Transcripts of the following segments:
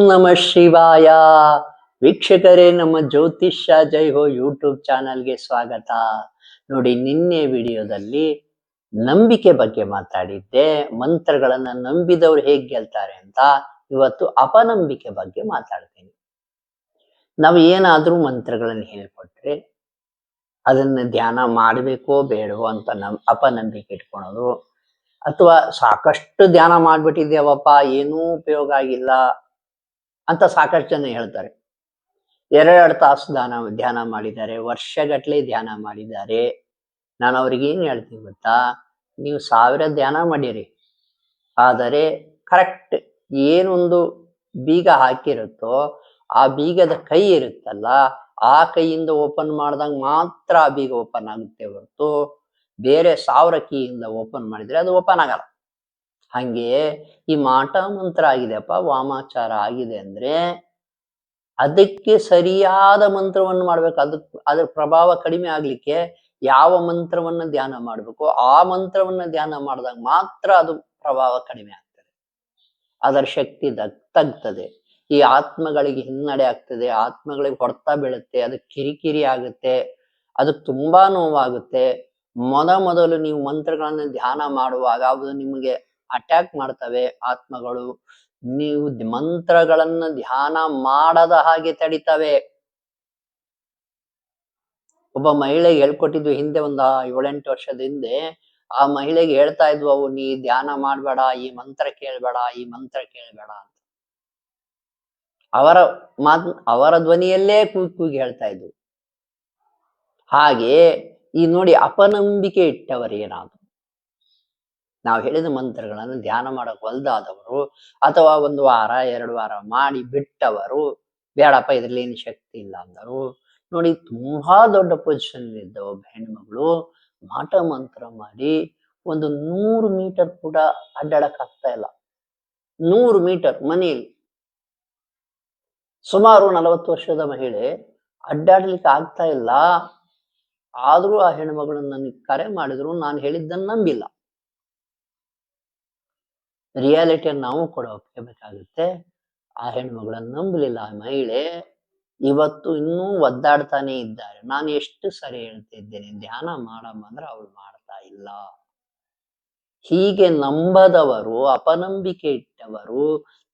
ನಮಃ ಶಿವಾಯ. ವೀಕ್ಷಕರೇ, ನಮ್ಮ ಜ್ಯೋತಿಷ್ಯ ಜೈ ಹೋ ಯೂಟ್ಯೂಬ್ ಚಾನಲ್ಗೆ ಸ್ವಾಗತ. ನೋಡಿ, ನಿನ್ನೆ ವಿಡಿಯೋದಲ್ಲಿ ನಂಬಿಕೆ ಬಗ್ಗೆ ಮಾತಾಡಿದ್ದೆ. ಮಂತ್ರಗಳನ್ನ ನಂಬಿದವರು ಹೇಗೆ ಗೆಲ್ತಾರೆ ಅಂತ. ಇವತ್ತು ಅಪನಂಬಿಕೆ ಬಗ್ಗೆ ಮಾತಾಡ್ತೀನಿ. ನಾವು ಏನಾದ್ರೂ ಮಂತ್ರಗಳನ್ನು ಹೇಳ್ಕೊಟ್ರೆ ಅದನ್ನ ಧ್ಯಾನ ಮಾಡಬೇಕೋ ಬೇಡವೋ ಅಂತ ಅಪನಂಬಿಕೆ ಇಟ್ಕೊಳೋದು, ಅಥವಾ ಸಾಕಷ್ಟು ಧ್ಯಾನ ಮಾಡ್ಬಿಟ್ಟಿದ್ದೇವಪ್ಪ ಏನೂ ಉಪಯೋಗ ಆಗಿಲ್ಲ ಅಂತ ಸಾಕಷ್ಟು ಜನ ಹೇಳ್ತಾರೆ. 2 ತಾಸು ಧ್ಯಾನ ಮಾಡಿದ್ದಾರೆ, ವರ್ಷಗಟ್ಲೆ ಧ್ಯಾನ ಮಾಡಿದ್ದಾರೆ. ನಾನು ಅವ್ರಿಗೆ ಏನ್ ಹೇಳ್ತೀನಿ ಗೊತ್ತಾ, ನೀವು 1000 ಧ್ಯಾನ ಮಾಡಿರಿ, ಆದರೆ ಕರೆಕ್ಟ್ ಏನೊಂದು ಬೀಗ ಹಾಕಿರುತ್ತೋ ಆ ಬೀಗದ ಕೈ ಇರುತ್ತಲ್ಲ, ಆ ಕೈಯಿಂದ ಓಪನ್ ಮಾಡಿದಾಗ ಮಾತ್ರ ಆ ಬೀಗ ಓಪನ್ ಆಗುತ್ತೆ ಹೊರತು ಬೇರೆ 1000 ಕೀಯಿಂದ ಓಪನ್ ಮಾಡಿದ್ರೆ ಅದು ಓಪನ್ ಆಗಲ್ಲ. ಹಂಗೆ ಈ ಮಾಟ ಮಂತ್ರ ಆಗಿದೆಯಪ್ಪ, ವಾಮಾಚಾರ ಆಗಿದೆ ಅಂದ್ರೆ ಅದಕ್ಕೆ ಸರಿಯಾದ ಮಂತ್ರವನ್ನು ಮಾಡ್ಬೇಕು. ಅದ್ರ ಪ್ರಭಾವ ಕಡಿಮೆ ಆಗ್ಲಿಕ್ಕೆ ಯಾವ ಮಂತ್ರವನ್ನ ಧ್ಯಾನ ಮಾಡ್ಬೇಕು ಆ ಮಂತ್ರವನ್ನ ಧ್ಯಾನ ಮಾಡಿದಾಗ ಮಾತ್ರ ಅದು ಪ್ರಭಾವ ಕಡಿಮೆ ಆಗ್ತದೆ, ಅದರ ಶಕ್ತಿ ತಗ್ತದೆ. ಈ ಆತ್ಮಗಳಿಗೆ ಹಿನ್ನಡೆ ಆಗ್ತದೆ, ಆತ್ಮಗಳಿಗೆ ಹೊಡೆತ ಬೀಳುತ್ತೆ, ಅದಕ್ಕೆ ಕಿರಿಕಿರಿ ಆಗುತ್ತೆ, ಅದಕ್ಕೆ ತುಂಬಾ ನೋವಾಗುತ್ತೆ. ಮೊದಲು ನೀವು ಮಂತ್ರಗಳನ್ನ ಧ್ಯಾನ ಮಾಡುವಾಗ ಅದು ನಿಮಗೆ ಅಟ್ಯಾಕ್ ಮಾಡ್ತವೆ ಆತ್ಮಗಳು. ನೀವು ಮಂತ್ರಗಳನ್ನ ಧ್ಯಾನ ಮಾಡದ ಹಾಗೆ ತಡಿತವೆ. ಒಬ್ಬ ಮಹಿಳೆಗೆ ಹೇಳ್ಕೊಟ್ಟಿದ್ವಿ ಹಿಂದೆ, ಒಂದು 7-8 ವರ್ಷದ ಹಿಂದೆ. ಆ ಮಹಿಳೆಗೆ ಹೇಳ್ತಾ ಇದ್ವು ಅವು, ನೀ ಧ್ಯಾನ ಮಾಡ್ಬೇಡ, ಈ ಮಂತ್ರ ಕೇಳ್ಬೇಡ, ಈ ಮಂತ್ರ ಕೇಳ್ಬೇಡ ಅಂತ. ಅವರ ಧ್ವನಿಯಲ್ಲೇ ಕೂಗಿ ಹೇಳ್ತಾ ಇದ್ವು. ಹಾಗೆ ಈ ನೋಡಿ, ಅಪನಂಬಿಕೆ ಇಟ್ಟವರು ಏನಾದ್ರು ನಾವು ಹೇಳಿದ ಮಂತ್ರಗಳನ್ನು ಧ್ಯಾನ ಮಾಡಕ್ ಒಲ್ದಾದವರು, ಅಥವಾ 1 ವಾರ 2 ವಾರ ಮಾಡಿ ಬಿಟ್ಟವರು, ಬೇಡಪ್ಪ ಇದ್ರಲ್ಲಿ ಏನು ಶಕ್ತಿ ಇಲ್ಲ ಅಂದರು. ನೋಡಿ, ತುಂಬಾ ದೊಡ್ಡ ಪೊಸಿಷನ್ ಇದ್ದ ಒಬ್ಬ ಹೆಣ್ಮಗಳು ಮಾಟ ಮಂತ್ರ ಮಾಡಿ 100 ಮೀಟರ್ ಕೂಡ ಅಡ್ಡಾಡಕ್ ಆಗ್ತಾ ಇಲ್ಲ. 100 ಮೀಟರ್ ಮನೆಯಲ್ಲಿ, ಸುಮಾರು 40 ವರ್ಷದ ಮಹಿಳೆ, ಅಡ್ಡಾಡ್ಲಿಕ್ಕೆ ಆಗ್ತಾ ಇಲ್ಲ. ಆದ್ರೂ ಆ ಹೆಣ್ಮಗಳು ನನಗೆ ಕರೆ ಮಾಡಿದ್ರು, ನಾನು ಹೇಳಿದ್ದನ್ನು ನಂಬಿಲ್ಲ. ರಿಯಾಲಿಟಿಯನ್ನು ನಾವು ಕೂಡ ಒಪ್ಕೋಬೇಕಾಗುತ್ತೆ. ಆ ಹೆಣ್ಮಗಳನ್ನು ನಂಬಲಿಲ್ಲ ಆ ಮಹಿಳೆ. ಇವತ್ತು ಇನ್ನೂ ಒದ್ದಾಡ್ತಾನೆ ಇದ್ದಾರೆ. ನಾನು ಎಷ್ಟು ಸರಿ ಹೇಳ್ತಿದ್ದೇನೆ, ಧ್ಯಾನ ಮಾಡಮ್ಮ ಅಂದ್ರೆ ಅವಳು ಮಾಡ್ತಾ ಇಲ್ಲ. ಹೀಗೆ ನಂಬದವರು, ಅಪನಂಬಿಕೆ ಇಟ್ಟವರು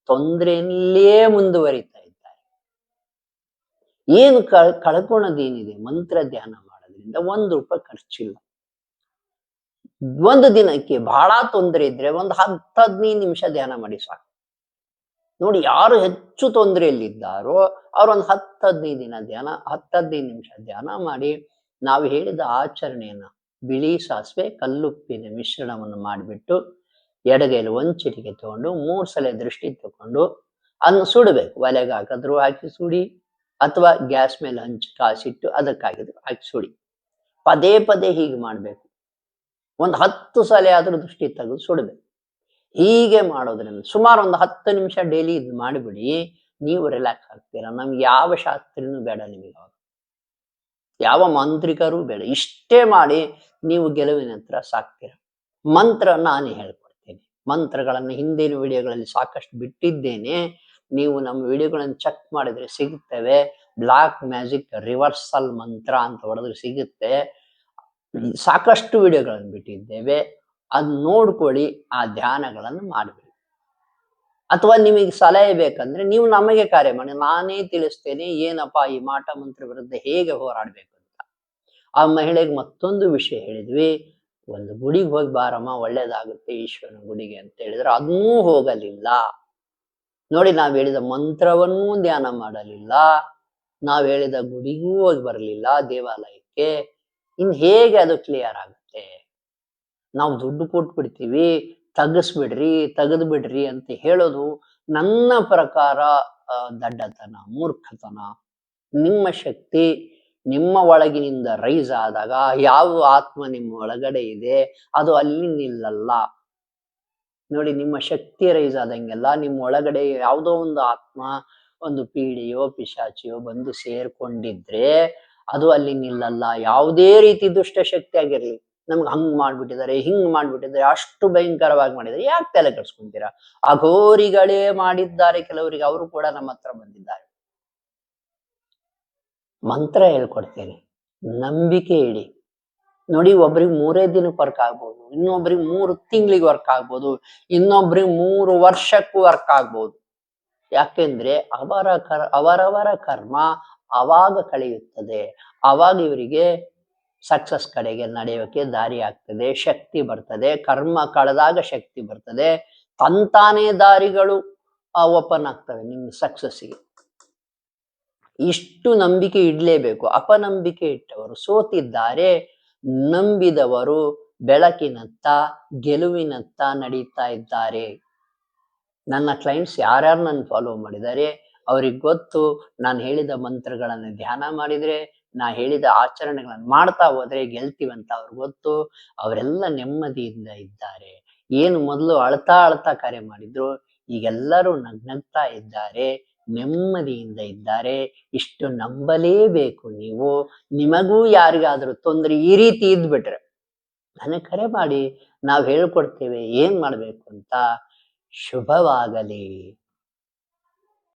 ತೊಂದರೆಯಲ್ಲೇ ಮುಂದುವರಿತಾ ಇದ್ದಾರೆ. ಏನು ಕಳ್ಕೊಳೋದೇನಿದೆ? ಮಂತ್ರ ಧ್ಯಾನ ಮಾಡೋದ್ರಿಂದ 1 ರೂಪಾಯಿ ಖರ್ಚಿಲ್ಲ. ಒಂದು ದಿನಕ್ಕೆ ಬಹಳ ತೊಂದರೆ ಇದ್ರೆ 10-15 ನಿಮಿಷ ಧ್ಯಾನ ಮಾಡಿ ಸಾಕು. ನೋಡಿ, ಯಾರು ಹೆಚ್ಚು ತೊಂದರೆಯಲ್ಲಿದ್ದಾರೋ ಅವ್ರು 10-15 ದಿನ ಧ್ಯಾನ, 10-15 ನಿಮಿಷ ಧ್ಯಾನ ಮಾಡಿ, ನಾವು ಹೇಳಿದ ಆಚರಣೆಯನ್ನ, ಬಿಳಿ ಸಾಸಿವೆ ಕಲ್ಲುಪ್ಪಿನ ಮಿಶ್ರಣವನ್ನು ಮಾಡಿಬಿಟ್ಟು ಎಡಗೈಲಿ 1 ಚಿಟಿಕೆ ತಗೊಂಡು 3 ಸಲ ದೃಷ್ಟಿ ತಗೊಂಡು ಅದನ್ನು ಸುಡಬೇಕು. ಒಲೆಗೆ ಹಾಕಿದ್ರು ಹಾಕಿ ಸುಡಿ, ಅಥವಾ ಗ್ಯಾಸ್ ಮೇಲೆ ಹಂಚಿ ಕಾಸಿಟ್ಟು ಅದಕ್ಕೆ ಹಾಕಿ ಸುಡಿ. ಪದೇ ಪದೇ ಹೀಗೆ ಮಾಡ್ಬೇಕು. 10 ಸಲ ಆದ್ರೂ ದೃಷ್ಟಿ ತೆಗೆದು ಸುಡಬೇಕು. ಹೀಗೆ ಮಾಡೋದ್ರಿಂದ ಸುಮಾರು 10 ನಿಮಿಷ ಡೈಲಿ ಇದು ಮಾಡಿಬಿಡಿ, ನೀವು ರಿಲ್ಯಾಕ್ಸ್ ಆಗ್ತೀರಾ. ನಮ್ಗೆ ಯಾವ ಶಾಸ್ತ್ರಿನೂ ಬೇಡ, ನಿಮಗೆ ಯಾವ ಮಾಂತ್ರಿಕರು ಬೇಡ. ಇಷ್ಟೇ ಮಾಡಿ ನೀವು ಗೆಲುವಿನ ಹತ್ರ ಸಾಕ್ತೀರ. ಮಂತ್ರ ನಾನೇ ಹೇಳ್ಕೊಡ್ತೇನೆ. ಮಂತ್ರಗಳನ್ನು ಹಿಂದಿನ ವಿಡಿಯೋಗಳಲ್ಲಿ ಸಾಕಷ್ಟು ಬಿಟ್ಟಿದ್ದೇನೆ, ನೀವು ನಮ್ಮ ವಿಡಿಯೋಗಳನ್ನು ಚೆಕ್ ಮಾಡಿದ್ರೆ ಸಿಗುತ್ತವೆ. ಬ್ಲಾಕ್ ಮ್ಯಾಜಿಕ್ ರಿವರ್ಸಲ್ ಮಂತ್ರ ಅಂತ ಹೊಡೆದ್ರೆ ಸಿಗುತ್ತೆ. ಸಾಕಷ್ಟು ವಿಡಿಯೋಗಳನ್ನು ಬಿಟ್ಟಿದ್ದೇವೆ, ಅದು ನೋಡ್ಕೊಳ್ಳಿ. ಆ ಧ್ಯಾನಗಳನ್ನು ಮಾಡಬೇಡಿ. ಅಥವಾ ನಿಮಗೆ ಸಲಹೆ ಬೇಕಂದ್ರೆ ನೀವು ನಮಗೆ ಕರೆ ಮಾಡಿ, ನಾನೇ ತಿಳಿಸ್ತೇನೆ ಏನಪ್ಪಾ ಈ ಮಾಟ ಮಂತ್ರ ವಿರುದ್ಧ ಹೇಗೆ ಹೋರಾಡ್ಬೇಕು ಅಂತ. ಆ ಮಹಿಳೆಗೆ ಮತ್ತೊಂದು ವಿಷಯ ಹೇಳಿದ್ವಿ, ಒಂದು ಗುಡಿಗೆ ಹೋಗಿ ಬಾರಮ್ಮ, ಒಳ್ಳೇದಾಗುತ್ತೆ ಈಶ್ವರನ ಗುಡಿಗೆ ಅಂತ ಹೇಳಿದ್ರೆ ಅದನ್ನೂ ಹೋಗಲಿಲ್ಲ. ನೋಡಿ, ನಾವ್ ಹೇಳಿದ ಮಂತ್ರವನ್ನೂ ಧ್ಯಾನ ಮಾಡಲಿಲ್ಲ, ನಾವ್ ಹೇಳಿದ ಗುಡಿಗೂ ಹೋಗಿ ಬರಲಿಲ್ಲ, ದೇವಾಲಯಕ್ಕೆ. ಇನ್ ಹೇಗೆ ಅದು ಕ್ಲಿಯರ್ ಆಗುತ್ತೆ? ನಾವು ದುಡ್ಡು ಕೊಟ್ಬಿಡ್ತೀವಿ, ತೆಗೆದು ಬಿಡ್ರಿ ಅಂತ ಹೇಳೋದು ನನ್ನ ಪ್ರಕಾರ ದಡ್ಡತನ, ಮೂರ್ಖತನ. ನಿಮ್ಮ ಶಕ್ತಿ ನಿಮ್ಮ ಒಳಗಿನಿಂದ ರೈಸ್ ಆದಾಗ ಯಾವ ಆತ್ಮ ನಿಮ್ಮ ಒಳಗಡೆ ಇದೆ ಅದು ಅಲ್ಲಿ ನಿಲ್ಲಲ್ಲ. ನೋಡಿ, ನಿಮ್ಮ ಶಕ್ತಿ ರೈಸ್ ಆದಂಗೆಲ್ಲ ನಿಮ್ಮ ಒಳಗಡೆ ಯಾವುದೋ ಒಂದು ಆತ್ಮ, ಒಂದು ಪೀಡೆಯೋ ಪಿಶಾಚಿಯೋ ಬಂದು ಸೇರ್ಕೊಂಡಿದ್ರೆ ಅದು ಅಲ್ಲಿ ನಿಲ್ಲಲ್ಲ. ಯಾವುದೇ ರೀತಿ ದುಷ್ಟ ಶಕ್ತಿ ಆಗಿರ್ಲಿ, ನಮ್ಗೆ ಹಂಗ್ ಮಾಡ್ಬಿಟ್ಟಿದ್ದಾರೆ, ಹಿಂಗ್ ಮಾಡ್ಬಿಟ್ಟಿದ್ದಾರೆ, ಅಷ್ಟು ಭಯಂಕರವಾಗಿ ಮಾಡಿದ್ದಾರೆ. ಯಾಕೆ ತಲೆ ಕೆಡ್ಸ್ಕೊಂತೀರಾ? ಅಘೋರಿಗಳೇ ಮಾಡಿದ್ದಾರೆ ಕೆಲವರಿಗೆ, ಅವರು ಕೂಡ ನಮ್ಮ ಹತ್ರ ಬಂದಿದ್ದಾರೆ. ಮಂತ್ರ ಹೇಳ್ಕೊಡ್ತೇನೆ, ನಂಬಿಕೆ ಇಡಿ. ನೋಡಿ, ಒಬ್ರಿಗೆ 3 ದಿನಕ್ಕೆ ವರ್ಕ್ ಆಗ್ಬೋದು, ಇನ್ನೊಬ್ರಿಗೆ 3 ತಿಂಗಳಿಗೆ ವರ್ಕ್ ಆಗ್ಬೋದು, ಇನ್ನೊಬ್ರಿಗೆ 3 ವರ್ಷಕ್ಕೂ ವರ್ಕ್ ಆಗ್ಬೋದು. ಯಾಕೆಂದ್ರೆ ಅವರವರ ಕರ್ಮ ಅವಾಗ ಕಳೆಯುತ್ತದೆ, ಅವಾಗ ಇವರಿಗೆ ಸಕ್ಸಸ್ ಕಡೆಗೆ ನಡೆಯೋಕೆ ದಾರಿ ಆಗ್ತದೆ, ಶಕ್ತಿ ಬರ್ತದೆ. ಕರ್ಮ ಕಳೆದಾಗ ಶಕ್ತಿ ಬರ್ತದೆ, ತಂತಾನೇ ದಾರಿಗಳು ಓಪನ್ ಆಗ್ತವೆ ನಿಮ್ಮ ಸಕ್ಸಸ್ಸಿಗೆ. ಇಷ್ಟು ನಂಬಿಕೆ ಇಡ್ಲೇಬೇಕು. ಅಪನಂಬಿಕೆ ಇಟ್ಟವರು ಸೋತಿದ್ದಾರೆ, ನಂಬಿದವರು ಬೆಳಕಿನತ್ತ, ಗೆಲುವಿನತ್ತ ನಡೀತಾ ಇದ್ದಾರೆ. ನನ್ನ ಕ್ಲೈಂಟ್ಸ್ ಯಾರ್ಯಾರು ನನ್ನ ಫಾಲೋ ಮಾಡಿದ್ದಾರೆ ಅವ್ರಿಗೆ ಗೊತ್ತು, ನಾನು ಹೇಳಿದ ಮಂತ್ರಗಳನ್ನು ಧ್ಯಾನ ಮಾಡಿದ್ರೆ, ನಾ ಹೇಳಿದ ಆಚರಣೆಗಳನ್ನು ಮಾಡ್ತಾ ಹೋದ್ರೆ ಗೆಲ್ತೀವಂತ ಅವ್ರಿಗೆ ಗೊತ್ತು. ಅವರೆಲ್ಲ ನೆಮ್ಮದಿಯಿಂದ ಇದ್ದಾರೆ. ಏನು ಮೊದಲು ಅಳ್ತಾ ಕರೆ ಮಾಡಿದ್ರು, ಈಗೆಲ್ಲರೂ ನಗ್ನಗ್ತಾ ಇದ್ದಾರೆ, ನೆಮ್ಮದಿಯಿಂದ ಇದ್ದಾರೆ. ಇಷ್ಟು ನಂಬಲೇಬೇಕು ನೀವು. ನಿಮಗೂ ಯಾರಿಗಾದ್ರೂ ತೊಂದರೆ ಈ ರೀತಿ ಇದ್ಬಿಟ್ರೆ ನನಗೆ ಕರೆ ಮಾಡಿ, ನಾವು ಹೇಳ್ಕೊಡ್ತೇವೆ ಏನ್ ಮಾಡ್ಬೇಕು ಅಂತ. ಶುಭವಾಗಲಿ.